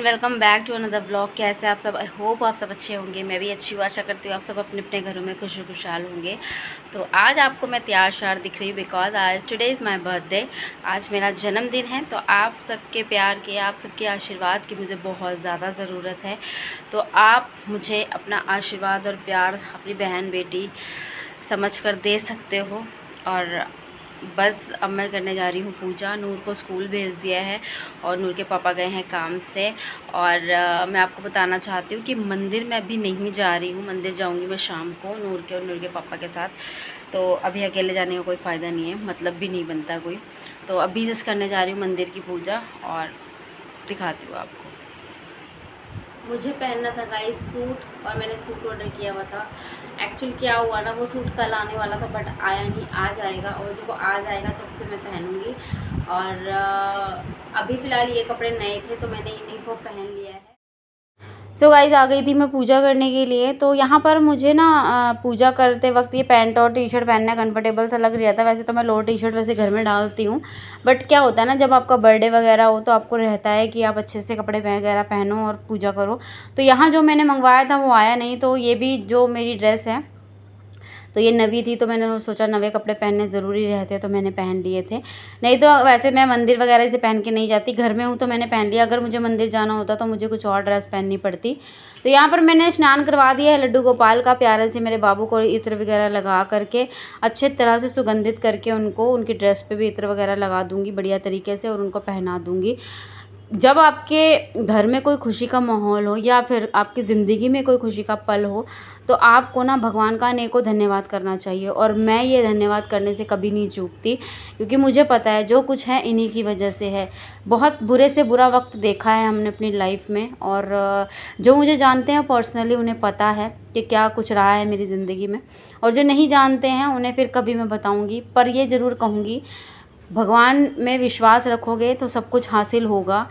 Welcome back to another blog. कैसे आप सब? आई होप आप सब अच्छे होंगे। मैं भी अच्छी हूँ। आशा करती हूँ आप सब अपने अपने घरों में खुशहाल होंगे। तो आज आपको मैं तैयार श्यार दिख रही हूँ बिकॉज आज टुडे इज़ माय बर्थडे। आज मेरा जन्मदिन है। तो आप सबके प्यार की, आप सबके आशीर्वाद की मुझे बहुत ज़्यादा ज़रूरत है। तो आप मुझे अपना आशीर्वाद और प्यार अपनी बहन बेटी समझ कर दे सकते हो। और बस अब मैं करने जा रही हूँ पूजा। नूर को स्कूल भेज दिया है और नूर के पापा गए हैं काम से। और मैं आपको बताना चाहती हूँ कि मंदिर में अभी नहीं जा रही हूँ। मंदिर जाऊँगी मैं शाम को नूर के और नूर के पापा के साथ। तो अभी अकेले जाने का कोई फ़ायदा नहीं है, मतलब भी नहीं बनता कोई। तो अभी जस्ट करने जा रही हूँ मंदिर की पूजा और दिखाती हूँ आपको। मुझे पहनना था गाइस सूट और मैंने सूट ऑर्डर किया हुआ था। एक्चुअल क्या हुआ ना, वो सूट कल आने वाला था बट आया नहीं। आज आएगा और जब वो आज आएगा तो उसे मैं पहनूंगी। और अभी फ़िलहाल ये कपड़े नए थे तो मैंने इन्हीं को पहन लिया है। सो गाइस आ गई थी मैं पूजा करने के लिए। तो यहाँ पर मुझे ना पूजा करते वक्त ये पैंट और टी शर्ट पहनना कंफर्टेबल सा लग रहा था। वैसे तो मैं लोअर टी शर्ट वैसे घर में डालती हूँ, बट क्या होता है ना, जब आपका बर्थडे वगैरह हो तो आपको रहता है कि आप अच्छे से कपड़े वगैरह पहनो और पूजा करो। तो यहाँ जो मैंने मंगवाया था वो आया नहीं। तो ये भी जो मेरी ड्रेस है तो ये नवी थी, तो मैंने सोचा नवे कपड़े पहनने ज़रूरी रहते हैं तो मैंने पहन लिए थे। नहीं तो वैसे मैं मंदिर वगैरह से पहन के नहीं जाती, घर में हूँ तो मैंने पहन लिया। अगर मुझे मंदिर जाना होता तो मुझे कुछ और ड्रेस पहननी पड़ती। तो यहाँ पर मैंने स्नान करवा दिया है लड्डू गोपाल का। प्यारे से मेरे बाबू को इत्र वगैरह लगा करके अच्छे तरह से सुगंधित करके उनको उनकी ड्रेस पे भी इत्र वगैरह लगा दूँगी बढ़िया तरीके से और उनको पहना दूँगी। जब आपके घर में कोई खुशी का माहौल हो या फिर आपकी ज़िंदगी में कोई खुशी का पल हो तो आपको ना भगवान का अनेकों धन्यवाद करना चाहिए। और मैं ये धन्यवाद करने से कभी नहीं चूकती, क्योंकि मुझे पता है जो कुछ है इन्हीं की वजह से है। बहुत बुरे से बुरा वक्त देखा है हमने अपनी लाइफ में, और जो मुझे जानते हैं पर्सनली उन्हें पता है कि क्या कुछ रहा है मेरी ज़िंदगी में, और जो नहीं जानते हैं उन्हें फिर कभी मैं बताऊँगी। पर ये ज़रूर कहूँगी, भगवान में विश्वास रखोगे तो सब कुछ हासिल होगा।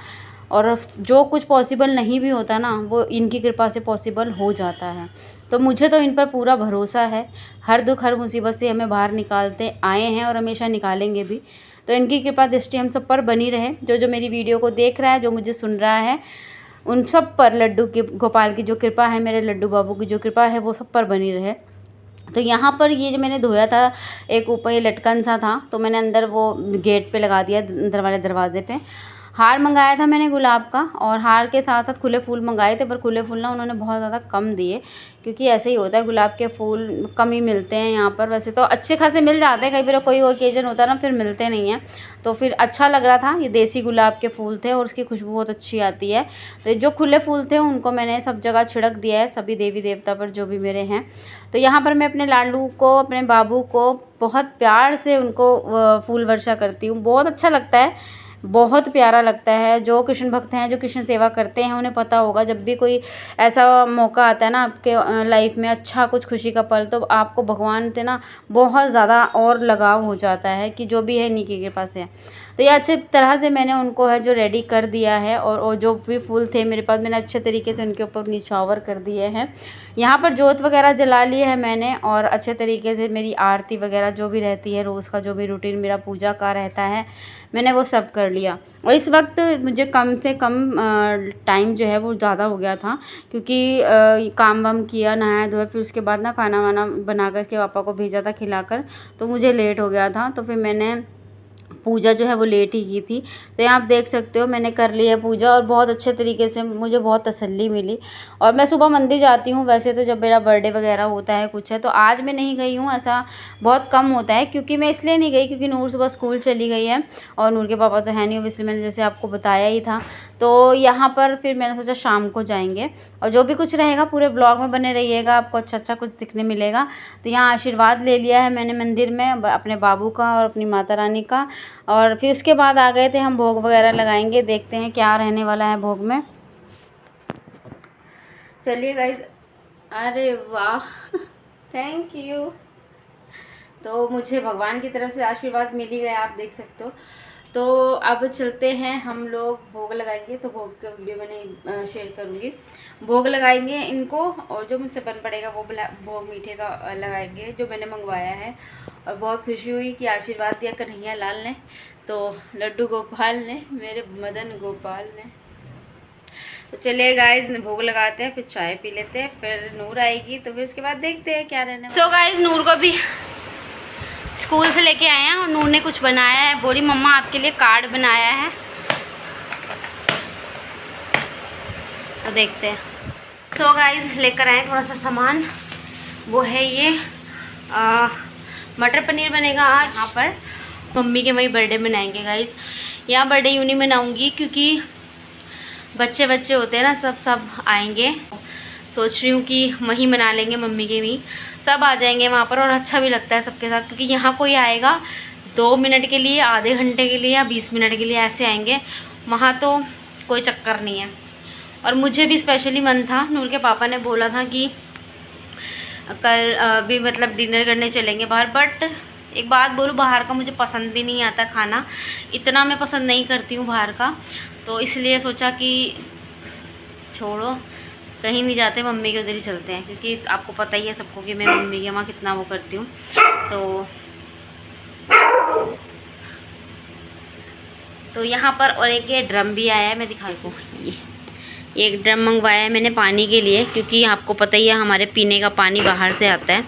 और जो कुछ पॉसिबल नहीं भी होता ना, वो इनकी कृपा से पॉसिबल हो जाता है। तो मुझे तो इन पर पूरा भरोसा है। हर दुख हर मुसीबत से हमें बाहर निकालते आए हैं और हमेशा निकालेंगे भी। तो इनकी कृपा दृष्टि हम सब पर बनी रहे। जो जो मेरी वीडियो को देख रहा है, जो मुझे सुन रहा है, उन सब पर लड्डू के गोपाल की जो कृपा है, मेरे लड्डू बाबू की जो कृपा है, वो सब पर बनी रहे। तो यहाँ पर ये जो मैंने धोया था, एक ऊपर ये लटकन सा था तो मैंने अंदर वो गेट पे लगा दिया, अंदर वाले दरवाजे पे। हार मंगाया था मैंने गुलाब का, और हार के साथ साथ खुले फूल मंगाए थे, पर खुले फूल ना उन्होंने बहुत ज़्यादा कम दिए, क्योंकि ऐसे ही होता है, गुलाब के फूल कम ही मिलते हैं यहाँ पर। वैसे तो अच्छे खासे मिल जाते हैं, कई बार कोई ओकेजन होता है ना फिर मिलते नहीं हैं। तो फिर अच्छा लग रहा था, ये देसी गुलाब के फूल थे और उसकी खुशबू बहुत अच्छी आती है। तो जो खुले फूल थे उनको मैंने सब जगह छिड़क दिया है, सभी देवी देवता पर जो भी मेरे हैं। तो यहाँ पर मैं अपने लाडू को, अपने बाबू को बहुत प्यार से उनको फूल वर्षा करती हूँ। बहुत अच्छा लगता है, बहुत प्यारा लगता है। जो कृष्ण भक्त हैं, जो कृष्ण सेवा करते हैं, उन्हें पता होगा जब भी कोई ऐसा मौका आता है ना आपके लाइफ में, अच्छा कुछ खुशी का पल, तो आपको भगवान से ना बहुत ज़्यादा और लगाव हो जाता है कि जो भी है इन्हीं की कृपा से है। तो ये अच्छे तरह से मैंने उनको है जो रेडी कर दिया है, और जो भी फूल थे मेरे पास मैंने अच्छे तरीके से उनके ऊपर निछावर कर दिए हैं। यहाँ पर जोत वगैरह जला ली है मैंने, और अच्छे तरीके से मेरी आरती वगैरह जो भी रहती है, रोज़ का जो भी रूटीन मेरा पूजा का रहता है, मैंने वो सब कर लिया। और इस वक्त मुझे कम से कम टाइम जो है वो ज़्यादा हो गया था, क्योंकि काम वाम किया, नहाया धोया, फिर उसके बाद ना खाना वाना बना कर के पापा को भेजा था खिलाकर, तो मुझे लेट हो गया था। तो फिर मैंने पूजा जो है वो लेट ही की थी। तो यहाँ आप देख सकते हो मैंने कर ली है पूजा, और बहुत अच्छे तरीके से मुझे बहुत तसल्ली मिली। और मैं सुबह मंदिर जाती हूँ वैसे तो, जब मेरा बर्थडे वगैरह होता है कुछ है, तो आज मैं नहीं गई हूँ, ऐसा बहुत कम होता है। क्योंकि मैं इसलिए नहीं गई क्योंकि नूर सुबह स्कूल चली गई है और नूर के पापा तो है नहीं, ऑब्वियसली मैंने जैसे आपको बताया ही था। तो यहाँ पर फिर मैंने सोचा शाम को जाएंगे, और जो भी कुछ रहेगा पूरे ब्लॉग में बने रहिएगा, आपको अच्छा अच्छा कुछ दिखने मिलेगा। तो यहाँ आशीर्वाद ले लिया है मैंने मंदिर में अपने बाबू का और अपनी माता रानी का, और फिर उसके बाद आ गए थे हम भोग वगैरह लगाएंगे। देखते हैं क्या रहने वाला है भोग में। चलिए गाइस, अरे वाह थैंक यू। तो मुझे भगवान की तरफ से आशीर्वाद मिल ही गया, आप देख सकते हो। तो अब चलते हैं हम लोग, भोग लगाएंगे। तो भोग का वीडियो मैंने शेयर करूँगी। भोग लगाएंगे इनको, और जो मुझसे बन पड़ेगा वो भोग मीठे का लगाएंगे जो मैंने मंगवाया है। और बहुत खुशी हुई कि आशीर्वाद दिया कन्हैया लाल ने, तो लड्डू गोपाल ने, मेरे मदन गोपाल ने। तो चलिए गाइज भोग लगाते हैं, फिर चाय पी लेते हैं, फिर नूर आएगी तो फिर उसके बाद देखते हैं क्या रहने। सो गाइज नूर को भी स्कूल से लेके आए हैं और नूर ने कुछ बनाया है। बोली मम्मा आपके लिए कार्ड बनाया है, तो देखते हैं। सो गाइज लेकर आए थोड़ा सा सामान, वो है ये मटर पनीर बनेगा आज। यहाँ पर मम्मी के वही बर्थडे मनाएंगे गाइज। यहाँ बर्थडे यूँ नहीं मनाऊँगी क्योंकि बच्चे बच्चे होते हैं ना, सब आएंगे। सोच रही हूँ कि वहीं मना लेंगे, मम्मी के भी सब आ जाएंगे वहाँ पर, और अच्छा भी लगता है सबके साथ। क्योंकि यहाँ कोई आएगा 2 मिनट के लिए, आधे घंटे के लिए या 20 मिनट के लिए ऐसे आएंगे, वहाँ तो कोई चक्कर नहीं है। और मुझे भी स्पेशली मन था, नूर के पापा ने बोला था कि कल भी मतलब डिनर करने चलेंगे बाहर। बट एक बात बोलूँ, बाहर का मुझे पसंद भी नहीं आता खाना, इतना मैं पसंद नहीं करती हूँ बाहर का। तो इसलिए सोचा कि छोड़ो, कहीं नहीं जाते, मम्मी के उधर ही चलते हैं। क्योंकि आपको पता ही है सबको कि मैं मम्मी के वहाँ कितना वो करती हूँ। तो यहाँ पर और एक ये ड्रम भी आया है, मैं दिखा दूँ। ये एक ड्रम मंगवाया है मैंने पानी के लिए, क्योंकि आपको पता ही है हमारे पीने का पानी बाहर से आता है।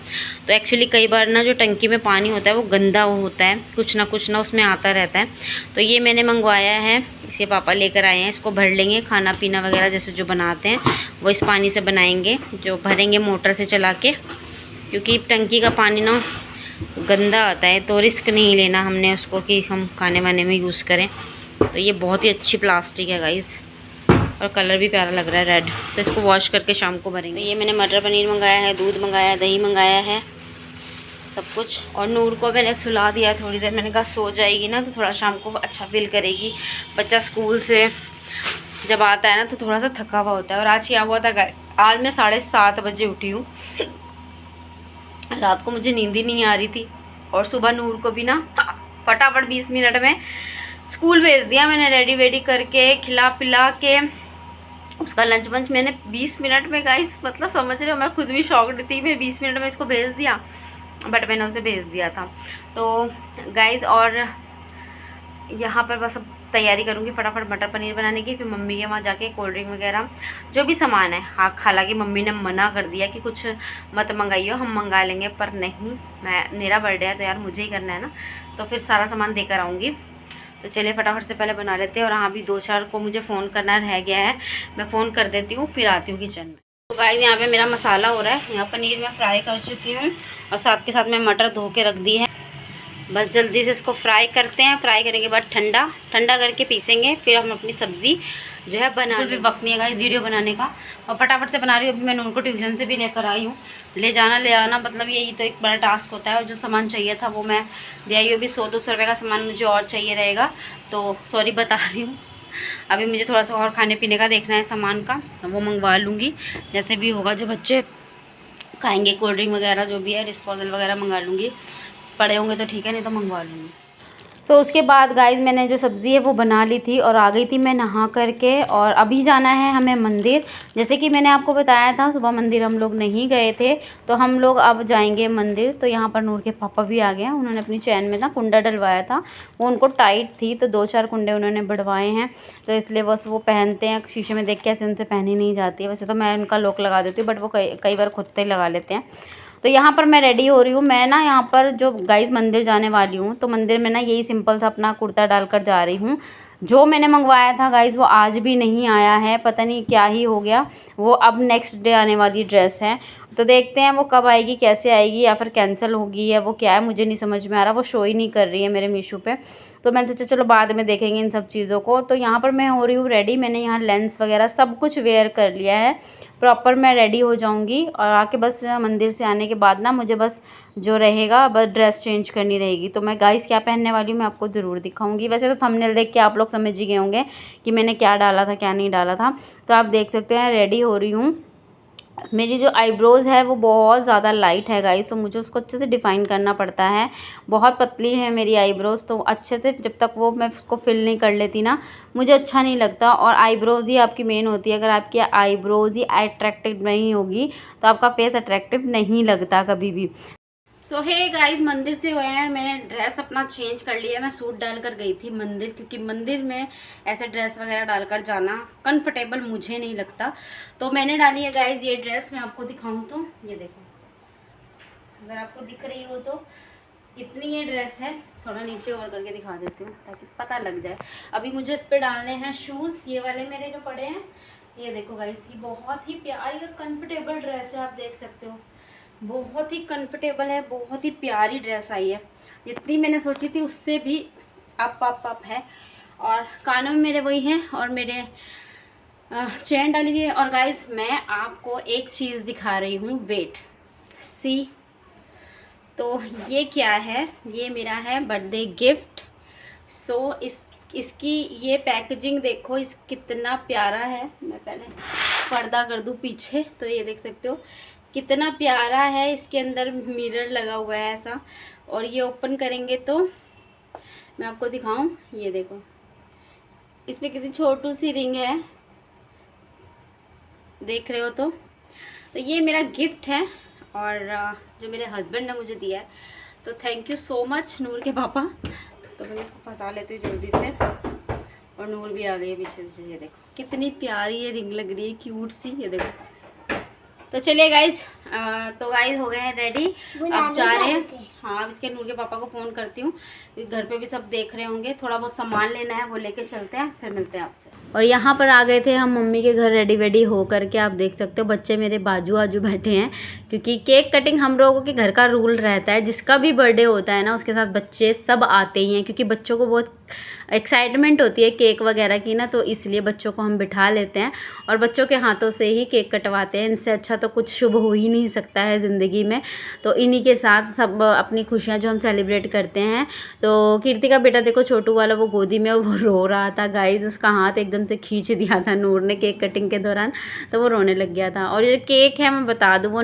तो एक्चुअली कई बार ना जो टंकी में पानी होता है वो गंदा होता है, कुछ ना उसमें आता रहता है। तो ये मैंने मंगवाया है, इसके पापा लेकर आए हैं। इसको भर लेंगे, खाना पीना वगैरह जैसे जो बनाते हैं वो इस पानी से बनाएंगे, जो भरेंगे मोटर से चला के। क्योंकि टंकी का पानी ना गंदा आता है, तो रिस्क नहीं लेना हमने उसको कि हम खाने वाने में यूज़ करें। तो ये बहुत ही अच्छी प्लास्टिक है गाइस, और कलर भी प्यारा लग रहा है रेड। तो इसको वॉश करके शाम को भरेंगे। तो ये मैंने मटर पनीर मंगाया है, दूध मंगाया है, दही मंगाया है, सब कुछ। और नूर को मैंने सुला दिया थोड़ी देर, मैंने कहा सो जाएगी ना तो थोड़ा शाम को अच्छा फील करेगी। बच्चा स्कूल से जब आता है ना तो थोड़ा सा थका हुआ होता है। और आज क्या हुआ था, आज मैं 7:30 बजे उठी हूँ। रात को मुझे नींद ही नहीं आ रही थी, और सुबह नूर को भी ना फटाफट 20 मिनट में स्कूल भेज दिया मैंने, रेडी वेडी करके खिला पिला के। उसका लंच वंच मैंने 20 मिनट में गाइस, मतलब समझ रहे हो, मैं खुद भी शॉक्ड थी। मैं 20 मिनट में इसको भेज दिया, बट मैंने उसे भेज दिया था। तो गाइस और यहाँ पर बस अब तैयारी करूँगी फटाफट मटर पनीर बनाने की। फिर मम्मी के वहाँ जाके कोल्ड ड्रिंक वगैरह जो भी सामान है, हाँ हालांकि मम्मी ने मना कर दिया कि कुछ मत मंगाइयो, हम मंगा लेंगे। पर नहीं, मेरा बर्थडे है तो यार मुझे ही करना है ना, तो फिर सारा सामान देकर आऊँगी। तो चलिए फटाफट से पहले बना लेते हैं। और हाँ भी 2-4 को मुझे फ़ोन करना रह गया है, मैं फ़ोन कर देती हूँ, फिर आती हूँ किचन में। तो गाइस यहाँ पे मेरा मसाला हो रहा है। यहाँ पनीर मैं फ्राई कर चुकी हूँ, और साथ के साथ मैं मटर धो के रख दी है। बस जल्दी से इसको फ्राई करते हैं। फ्राई करने के बाद ठंडा करके पीसेंगे, फिर हम अपनी सब्ज़ी जो है बना। भी वक्त नहीं है गाइस वीडियो बनाने का, और फटाफट से बना रही हूँ। अभी मैंने उनको ट्यूशन से भी लेकर आई हूँ। ले आना मतलब यही तो एक बड़ा टास्क होता है। और जो सामान चाहिए था वो मैं दे आई हूँ। अभी 100-200 रुपये का सामान मुझे और चाहिए रहेगा, तो सॉरी बता रही हूँ। अभी मुझे थोड़ा सा और खाने पीने का देखना है सामान का, तो वो मंगवा लूँगी जैसे भी होगा। जो बच्चे खाएंगे कोल्ड ड्रिंक वगैरह जो भी है, डिस्पोजल वगैरह मंगा लूँगी। पड़े होंगे तो ठीक है, नहीं तो मंगवा लूँगी। सो उसके बाद गाइस मैंने जो सब्ज़ी है वो बना ली थी, और आ गई थी मैं नहा करके। और अभी जाना है हमें मंदिर। जैसे कि मैंने आपको बताया था, सुबह मंदिर हम लोग नहीं गए थे, तो हम लोग अब जाएंगे मंदिर। तो यहाँ पर नूर के पापा भी आ गए हैं। उन्होंने अपनी चैन में ना कुंडा डलवाया था, वो उनको टाइट थी, तो 2-4 कुंडे उन्होंने बढ़वाए हैं। तो इसलिए बस वो पहनते हैं, शीशे में देख के ऐसे उनसे पहनी नहीं जाती है। वैसे तो मैं उनका लॉक लगा देती हूँ, बट वो कई बार खुद से ही लगा लेते हैं। तो यहाँ पर मैं रेडी हो रही हूँ। मैं ना यहाँ पर जो गाइस मंदिर जाने वाली हूँ, तो मंदिर में ना यही सिंपल सा अपना कुर्ता डालकर जा रही हूँ। जो मैंने मंगवाया था गाइस वो आज भी नहीं आया है, पता नहीं क्या ही हो गया। वो अब नेक्स्ट डे आने वाली ड्रेस है, तो देखते हैं वो कब आएगी, कैसे आएगी, या फिर कैंसिल होगी, या वो क्या है मुझे नहीं समझ में आ रहा। वो शो ही नहीं कर रही है मेरे मीशो पे, तो मैंने सोचा चलो बाद में देखेंगे इन सब चीज़ों को। तो यहाँ पर मैं हो रही हूँ रेडी। मैंने यहाँ लेंस वगैरह सब कुछ वेयर कर लिया है, प्रॉपर मैं रेडी हो जाऊँगी। और आके बस मंदिर से आने के बाद ना मुझे बस जो रहेगा बस ड्रेस चेंज करनी रहेगी। तो मैं गाइस क्या पहनने वाली हूँ मैं आपको ज़रूर दिखाऊंगी। वैसे तो थंबनेल देख के आप लोग समझ ही गए होंगे कि मैंने क्या डाला था क्या नहीं डाला था। तो आप देख सकते हैं रेडी हो रही हूँ। मेरी जो आईब्रोज़ है वो बहुत ज़्यादा लाइट है गाइस, तो मुझे उसको अच्छे से डिफ़ाइन करना पड़ता है। बहुत पतली है मेरी आईब्रोज़, तो अच्छे से जब तक वो मैं उसको फिल नहीं कर लेती ना मुझे अच्छा नहीं लगता। और आईब्रोज़ ही आपकी मेन होती है। अगर आपकी आईब्रोज़ ही अट्रैक्टिव नहीं होगी तो आपका फेस अट्रैक्टिव नहीं लगता कभी भी। सो हे गाइस, मंदिर से हुए हैं। मैंने ड्रेस अपना चेंज कर लिया। मैं सूट डालकर गई थी मंदिर, क्योंकि मंदिर में ऐसे ड्रेस वगैरह डालकर जाना कंफर्टेबल मुझे नहीं लगता। तो मैंने डाली है गाइस ये ड्रेस। मैं आपको दिखाऊं तो ये देखो, अगर आपको दिख रही हो तो इतनी ये ड्रेस है। थोड़ा नीचे और करके दिखा देती हूँ ताकि पता लग जाए। अभी मुझे इस पर डालने हैं शूज़, ये वाले मेरे जो पड़े हैं। ये देखो गाइस, ये बहुत ही प्यारी और कंफर्टेबल ड्रेस है, आप देख सकते हो। बहुत ही कंफर्टेबल है, बहुत ही प्यारी ड्रेस आई है। जितनी मैंने सोची थी उससे भी अप है। और कानों में मेरे वही हैं और मेरे चेन डाली हुई है। और गाइस मैं आपको एक चीज़ दिखा रही हूँ, वेट सी। तो ये क्या है, ये मेरा है बर्थडे गिफ्ट। सो इसकी ये पैकेजिंग देखो, इस कितना प्यारा है। मैं पहले पर्दा कर दूँ पीछे, तो ये देख सकते हो कितना प्यारा है। इसके अंदर मिरर लगा हुआ है ऐसा, और ये ओपन करेंगे तो मैं आपको दिखाऊं, ये देखो इसमें कितनी छोटी सी रिंग है, देख रहे हो तो ये मेरा गिफ्ट है और जो मेरे हस्बैंड ने मुझे दिया है। तो थैंक यू सो मच नूर के पापा। तो मैं इसको फंसा लेती हूँ जल्दी से। और नूर भी आ गई है पीछे से। ये देखो कितनी प्यारी ये रिंग लग रही है, क्यूट सी। ये देखो। तो चलिए गाइज, तो गाइज हो गए हैं रेडी, अब जा रहे हैं। हाँ, अब इसके नूर के पापा को फ़ोन करती हूँ, घर पे भी सब देख रहे होंगे। थोड़ा बहुत सामान लेना है, वो लेके चलते हैं, फिर मिलते हैं आपसे। और यहाँ पर आ गए थे हम मम्मी के घर रेडी वेडी हो करके। आप देख सकते हो बच्चे मेरे बाजू आजू बैठे हैं, क्योंकि केक कटिंग हम लोगों के घर का रूल रहता है। जिसका भी बर्थडे होता है ना, उसके साथ बच्चे सब आते ही हैं, क्योंकि बच्चों को बहुत एक्साइटमेंट होती है केक वगैरह की ना, तो इसलिए बच्चों को हम बिठा लेते हैं और बच्चों के हाथों से ही केक कटवाते हैं। इनसे अच्छा तो कुछ शुभ हो ही नहीं सकता है ज़िंदगी में। तो इन्हीं के साथ सब अपनी खुशियाँ जो हम सेलिब्रेट करते हैं। तो कीर्ति का बेटा देखो, छोटू वाला, वो गोदी में वो रो रहा था गाइज। उसका हाथ एकदम से खींच दिया था नूर ने केक कटिंग के दौरान, तो वो रोने लग गया था। और ये केक है, मैं बता दूँ, वो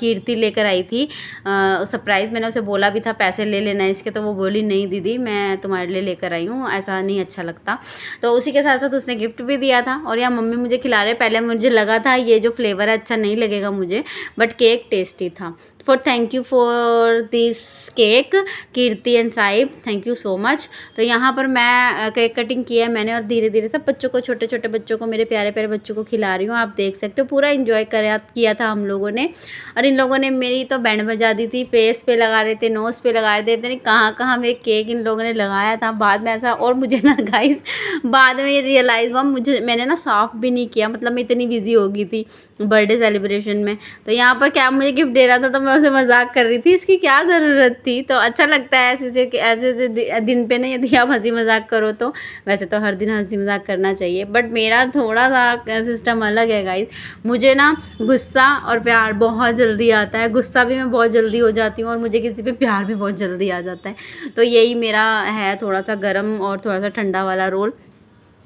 कीर्ति लेकर आई थी सरप्राइज़। मैंने उसे बोला भी था पैसे ले लेना इसके, तो वो बोली नहीं दीदी मैं तुम्हारे लिए लेकर आई हूँ, ऐसा नहीं अच्छा लगता। तो उसी के साथ साथ उसने गिफ्ट भी दिया था। और यहाँ मम्मी मुझे खिला रहे। पहले मुझे लगा था ये जो फ्लेवर है अच्छा नहीं लगेगा मुझे, बट केक टेस्टी था। Thank you for this cake Kirti and Sahib, thank you so much. तो यहाँ पर मैं केक कटिंग किया है मैंने, और धीरे धीरे सब बच्चों को, छोटे छोटे बच्चों को, मेरे प्यारे प्यारे बच्चों को खिला रही हूँ। आप देख सकते हो पूरा इंजॉय किया था हम लोगों ने। और इन लोगों ने मेरी तो बैंड बजा दी थी, फेस पे लगा रहे थे, नोज़ पे लगा रहे थे, नहीं कहाँ कहाँ मेरे केक इन लोगों ने लगाया था। बाद में ऐसा, और मुझे ना गाइस बाद में ये रियलाइज़ हुआ, मैंने ना साफ़ भी नहीं किया, मतलब मैं इतनी बिजी हो गई थी बर्थडे सेलिब्रेशन में। तो यहाँ पर क्या मुझे गिफ्ट दे रहा था, तो मैं उसे मजाक कर रही थी, इसकी क्या ज़रूरत थी। तो अच्छा लगता है ऐसे दिन पे ना, यदि आप हंसी मजाक करो तो। वैसे तो हर दिन हंसी मजाक करना चाहिए, बट मेरा थोड़ा सा सिस्टम अलग है गाइस। मुझे ना गुस्सा और प्यार बहुत जल्दी आता है। गुस्सा भी मैं बहुत जल्दी हो जाती हूँ, और मुझे किसी पे प्यार भी बहुत जल्दी आ जाता है। तो यही मेरा है, थोड़ा सा गर्म और थोड़ा सा ठंडा वाला रोल।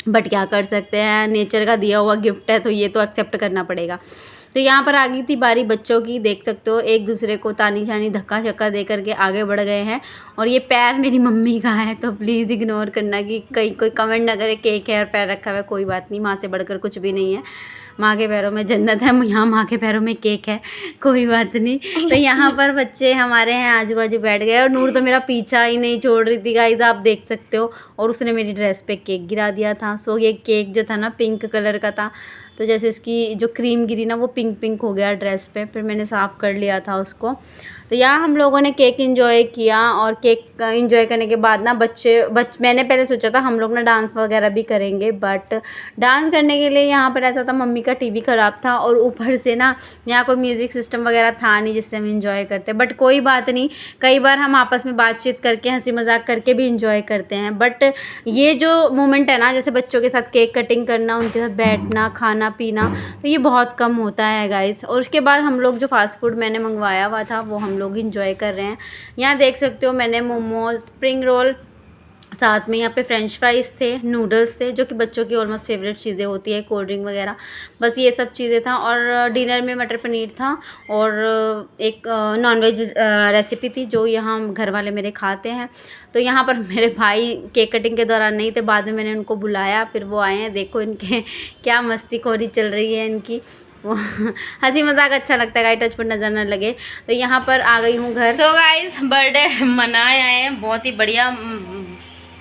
बट क्या कर सकते हैं, नेचर का दिया हुआ गिफ्ट है, तो ये तो एक्सेप्ट करना पड़ेगा। तो यहाँ पर आ गई थी बारी बच्चों की। देख सकते हो एक दूसरे को तानी छानी धक्का शक्का दे करके आगे बढ़ गए हैं। और ये पैर मेरी मम्मी का है, तो प्लीज़ इग्नोर करना कि कहीं कोई कमेंट ना करे केक है और पैर रखा हुआ है। कोई बात नहीं, माँ से बढ़कर कुछ भी नहीं है। माँ के पैरों में जन्नत है, यहाँ माँ के पैरों में केक है, कोई बात नहीं। तो यहाँ पर बच्चे हमारे हैं आजू बाजू बैठ गए, और नूर तो मेरा पीछा ही नहीं छोड़ रही थी गाइस, आप देख सकते हो। और उसने मेरी ड्रेस पे केक गिरा दिया था। सो ये केक जो था ना, पिंक कलर का था, तो जैसे इसकी जो क्रीम गिरी ना, वो पिंक पिंक हो गया ड्रेस पे। फिर मैंने साफ़ कर लिया था उसको। तो यहाँ हम लोगों ने केक एंजॉय किया। और केक एंजॉय करने के बाद ना मैंने पहले सोचा था हम लोग ना डांस वगैरह भी करेंगे, बट डांस करने के लिए यहाँ पर ऐसा था, मम्मी का टीवी ख़राब था, और ऊपर से ना यहाँ कोई म्यूज़िक सिस्टम वगैरह था नहीं जिससे हम इंजॉय करते। बट कोई बात नहीं, कई बार हम आपस में बातचीत करके, हंसी मजाक करके भी इंजॉय करते हैं। बट ये जो मोमेंट है ना, जैसे बच्चों के साथ केक कटिंग करना, उनके साथ बैठना, खाना पीना, तो ये बहुत कम होता है गाइस। और उसके बाद हम लोग जो फास्ट फूड मैंने मंगवाया हुआ था, वो हम लोग इंजॉय कर रहे हैं। यहाँ देख सकते हो मैंने मोमोज, स्प्रिंग रोल, साथ में यहाँ पे फ्रेंच फ्राइज़ थे, नूडल्स थे, जो कि बच्चों की ऑलमोस्ट फेवरेट चीज़ें होती है, कोल्ड ड्रिंक वगैरह, बस ये सब चीज़ें था। और डिनर में मटर पनीर था, और एक नॉनवेज रेसिपी थी जो यहाँ घर वाले मेरे खाते हैं। तो यहाँ पर मेरे भाई केक कटिंग के दौरान नहीं थे, बाद में मैंने उनको बुलाया, फिर वो आए हैं। देखो इनके क्या मस्तीखोरी चल रही है इनकी। वो हंसी मजाक अच्छा लगता है गाइस, टच पर नज़र न लगे। तो यहाँ पर आ गई हूँ घर। सो गाइस बर्थडे मनाए आए हैं, बहुत ही बढ़िया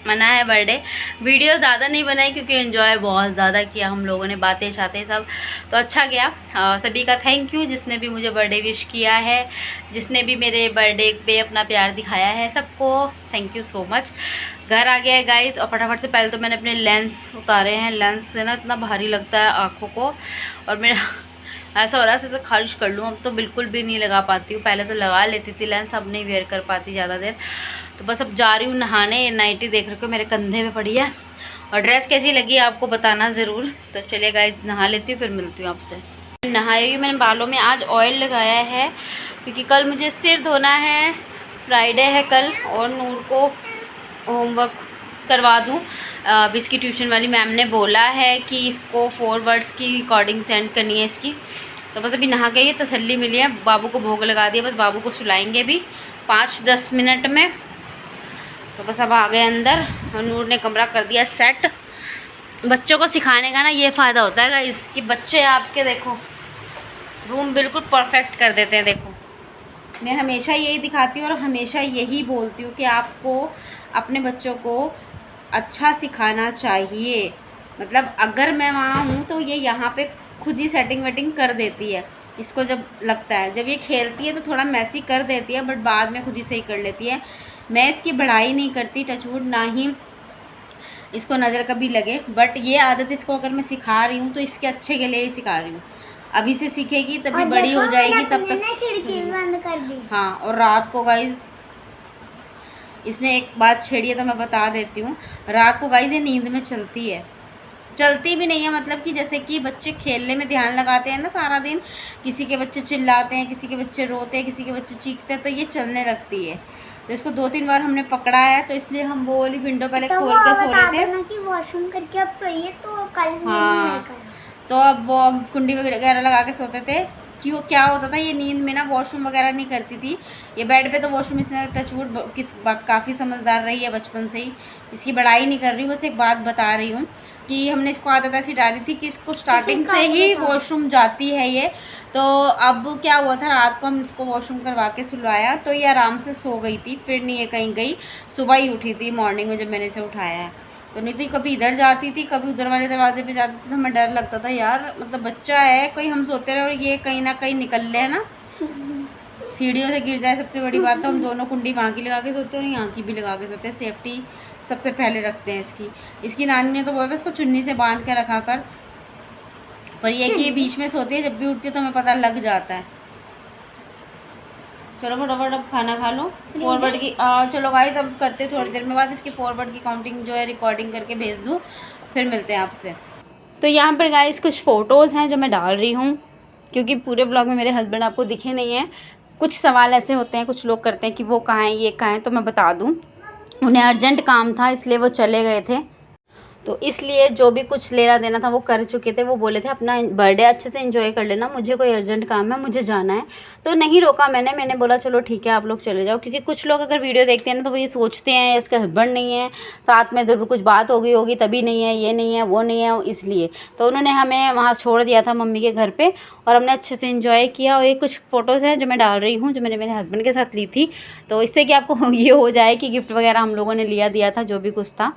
मना है बर्थडे। वीडियो ज़्यादा नहीं बनाई क्योंकि एंजॉय बहुत ज़्यादा किया हम लोगों ने, बातें शातें सब, तो अच्छा गया। सभी का थैंक यू जिसने भी मुझे बर्थडे विश किया है, जिसने भी मेरे बर्थडे पे अपना प्यार दिखाया है, सबको थैंक यू सो मच। घर आ गया है गाइस, और फटाफट से पहले तो मैंने अपने लेंस उतारे हैं। लेंस से ना इतना भारी लगता है आँखों को, और मेरा ऐसा हो रहा है जैसे खारिश कर लूँ। अब तो बिल्कुल भी नहीं लगा पाती हूँ, पहले तो लगा लेती थी लेंस, अब नहीं वेयर कर पाती ज़्यादा देर। तो बस अब जा रही हूँ नहाने। नाइटी देख रहे हो मेरे कंधे में पड़ी है, और ड्रेस कैसी लगी आपको बताना ज़रूर। तो चलिए गाइस नहा लेती हूँ, फिर मिलती हूँ आपसे। नहाई हुई मैंने, बालों में आज ऑयल लगाया है क्योंकि कल मुझे सिर धोना है, फ्राइडे है कल, और नूर को होमवर्क करवा दूँ। इसकी ट्यूशन वाली मैम ने बोला है कि इसको 4 वर्ड्स की रिकॉर्डिंग सेंड करनी है इसकी। तो बस अभी नहा के ये तसल्ली मिली है। बाबू को भोग लगा दिया, बस बाबू को सुलाएंगे भी 5-10 मिनट में। तो बस अब आ गए अंदर, और नूर ने कमरा कर दिया सेट। बच्चों को सिखाने का ना ये फ़ायदा होता है इसकी, बच्चे आपके देखो रूम बिल्कुल परफेक्ट कर देते हैं। देखो मैं हमेशा यही दिखाती हूँ और हमेशा यही बोलती हूँ कि आपको अपने बच्चों को अच्छा सिखाना चाहिए। मतलब अगर मैं वहाँ हूँ तो ये यहाँ पे खुद ही सेटिंग वेटिंग कर देती है। इसको जब लगता है, जब ये खेलती है तो थोड़ा मैसी कर देती है, बट बाद में खुद ही सही कर लेती है। मैं इसकी बढ़ाई नहीं करती, टचवुड, ना ही इसको नज़र कभी लगे, बट ये आदत इसको अगर मैं सिखा रही हूँ तो इसके अच्छे के लिए ही सिखा रही हूँ। अभी से सीखेगी तभी बड़ी हो जाएगी, तब तक खिड़की बंद कर दी। हाँ, और रात को गाइस इसने एक बात छेड़ी है तो मैं बता देती हूँ। रात को गाइस ये नींद में चलती है, चलती भी नहीं है, मतलब कि जैसे कि बच्चे खेलने में ध्यान लगाते हैं ना सारा दिन, किसी के बच्चे चिल्लाते हैं, किसी के बच्चे रोते हैं, किसी के बच्चे चीखते हैं, तो ये चलने लगती है। तो इसको 2-3 बार हमने पकड़ा है, तो इसलिए हम वो वाली विंडो पहले तो खोल के सो रहे थे ना कि वॉशरूम करके अब सोइए, तो कल हाँ नहीं करा। तो अब वो कुंडी वगैरह लगा के सोते थे। क्यों क्या होता था, ये नींद में ना वॉशरूम वगैरह नहीं करती थी। ये बेड पे तो वॉशरूम इसने टचवुड काफ़ी समझदार रही है बचपन से ही, इसकी बड़ाई नहीं कर रही, बस एक बात बता रही हूँ कि हमने इसको आदत ऐसी डाली थी कि इसको स्टार्टिंग से ही वॉशरूम जाती है ये। तो अब क्या हुआ था, रात को हम इसको वॉशरूम करवा के सुलवाया तो ये आराम से सो गई थी, फिर नहीं ये कहीं गई। सुबह ही उठी थी मॉर्निंग में जब मैंने इसे उठाया है। तो नहीं तो कभी इधर जाती थी, कभी उधर वाले दरवाजे पे जाती थी, तो हमें डर लगता था यार, मतलब बच्चा है कोई, हम सोते रहे और ये कहीं ना कहीं निकल ले, है ना, सीढ़ियों से गिर जाए। सबसे बड़ी बात तो हम दोनों कुंडी वहाँ की लगा के सोते हैं और यहाँ की भी लगा के सोते हैं, सेफ्टी सबसे पहले रखते हैं इसकी। इसकी नानी ने तो बोला था इसको चुन्नी से बांध के रखा कर, पर यह कि ये बीच में सोती है, जब भी उठती है तो हमें पता लग जाता है। चलो फटाफट अब खाना खा लो। फॉरवर्ड की चलो गाइस अब करते थोड़ी देर में बाद, इसकी फॉरवर्ड की काउंटिंग जो है रिकॉर्डिंग करके भेज दूँ, फिर मिलते हैं आपसे। तो यहाँ पर गाइस कुछ फ़ोटोज़ हैं जो मैं डाल रही हूँ, क्योंकि पूरे ब्लॉग में मेरे हस्बैंड आपको दिखे नहीं हैं। कुछ सवाल ऐसे होते हैं, कुछ लोग करते हैं कि वो कहाँ हैं, ये कहाँ हैं, तो मैं बता दूँ उन्हें अर्जेंट काम था इसलिए वो चले गए थे। तो इसलिए जो भी कुछ लेना देना था वो कर चुके थे। वो बोले थे अपना बर्थडे अच्छे से एंजॉय कर लेना, मुझे कोई अर्जेंट काम है, मुझे जाना है। तो नहीं रोका मैंने बोला चलो ठीक है आप लोग चले जाओ, क्योंकि कुछ लोग अगर वीडियो देखते हैं ना तो वो ये सोचते हैं इसका हस्बैंड नहीं है, साथ में ज़रूर कुछ बात हो गई होगी तभी नहीं है, ये नहीं है वो नहीं है, इसलिए। तो उन्होंने हमें वहाँ छोड़ दिया था मम्मी के घर पर, और हमने अच्छे से इन्जॉय किया। और ये कुछ फ़ोटोज़ हैं जो मैं डाल रही हूँ, जो मैंने मेरे हस्बैंड के साथ ली थी। तो इससे कि आपको ये हो जाए कि गिफ्ट वगैरह हम लोगों ने दिया था जो भी कुछ था।